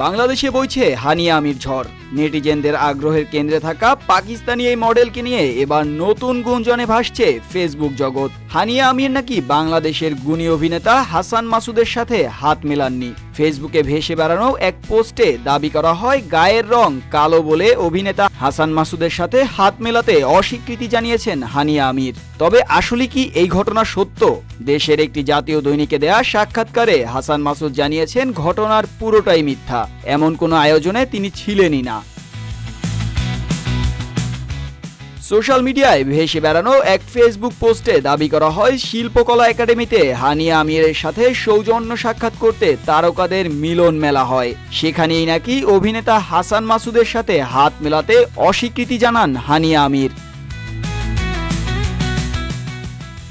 বাংলাদেশে বইছে হানিয়া আমির ঝড়। নেটিজেনদের আগ্রহের কেন্দ্রে থাকা পাকিস্তানি এই মডেলকে নিয়ে এবার নতুন গুঞ্জনে ভাসছে ফেসবুক জগৎ। হানিয়া আমির নাকি বাংলাদেশের গুণী অভিনেতা হাসান মাসুদের সাথে হাত মেলাননি। ফেসবুকে ভেসে বেড়ানো এক পোস্টে দাবি করা হয় গায়ের রং কালো বলে অভিনেতা হাসান মাসুদের সাথে হাত মেলাতে অস্বীকৃতি জানিয়েছেন হানিয়া আমির। তবে আসলে কি এই ঘটনা সত্য? দেশের একটি জাতীয় দৈনিকে দেয়া সাক্ষাৎকারে হাসান মাসুদ জানিয়েছেন ঘটনার পুরোটাই মিথ্যা, এমন কোনো আয়োজনে তিনি ছিলেনই না। সোশ্যাল মিডিয়ায় ভেসে বেড়ানো এক ফেসবুক পোস্টে দাবি করা হয় শিল্পকলা একাডেমিতে হানিয়া আমিরের সাথে সৌজন্য সাক্ষাৎ করতে তারকাদের মিলন মেলা হয়। সেখানেই নাকি অভিনেতা হাসান মাসুদের সাথে হাত মেলাতে অস্বীকৃতি জানান হানিয়া আমির।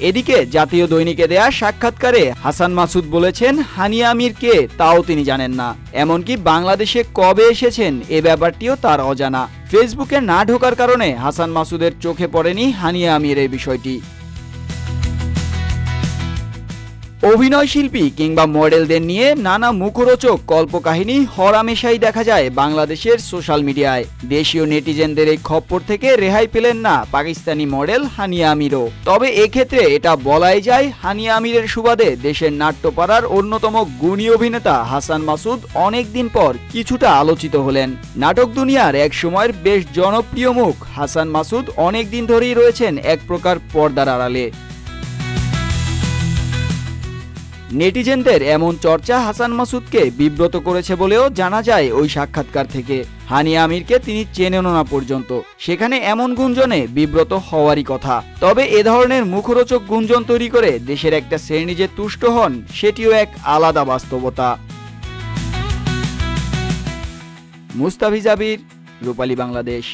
এদিকে জাতীয় দৈনিকে দেয়া সাক্ষাৎকারে হাসান মাসুদ বলেছেন হানিয়া আমির কে তাও তিনি জানেন না, এমনকি বাংলাদেশে কবে এসেছেন এ ব্যাপারটিও তার অজানা। ফেসবুকে না ঢোকার কারণে হাসান মাসুদের চোখে পড়েনি হানিয়া আমির এই বিষয়টি। অভিনয় শিল্পী কিংবা মডেলদের নিয়ে নানা মুখরোচক কল্পকাহিনী হরহামেশাই দেখা যায় বাংলাদেশের সোশ্যাল মিডিয়ায়। দেশীয় নেটিজেনদের এই খপ্পর থেকে রেহাই পেলেন না পাকিস্তানি মডেল হানিয়া আমিরও। তবে এক্ষেত্রে এটা বলাই যায় হানিয়া আমিরের সুবাদে দেশের নাট্যপাড়ার অন্যতম গুণী অভিনেতা হাসান মাসুদ অনেকদিন পর কিছুটা আলোচিত হলেন। নাটক দুনিয়ার এক সময়ের বেশ জনপ্রিয় মুখ হাসান মাসুদ অনেকদিন ধরেই রয়েছেন এক প্রকার পর্দার আড়ালে। নেটিজেনদের এমন চর্চা হাসান মাসুদকে বিব্রত করেছে বলেও জানা যায় ওই সাক্ষাৎকার থেকে। হানিয়া আমিরকে তিনি চেনেনও না পর্যন্ত, সেখানে এমন গুঞ্জনে বিব্রত হওয়ারই কথা। তবে এ ধরনের মুখরোচক গুঞ্জন তৈরি করে দেশের একটা শ্রেণী যে তুষ্ট হন সেটিও এক আলাদা বাস্তবতা। মুস্তাফিজ আবির, রূপালী বাংলাদেশ।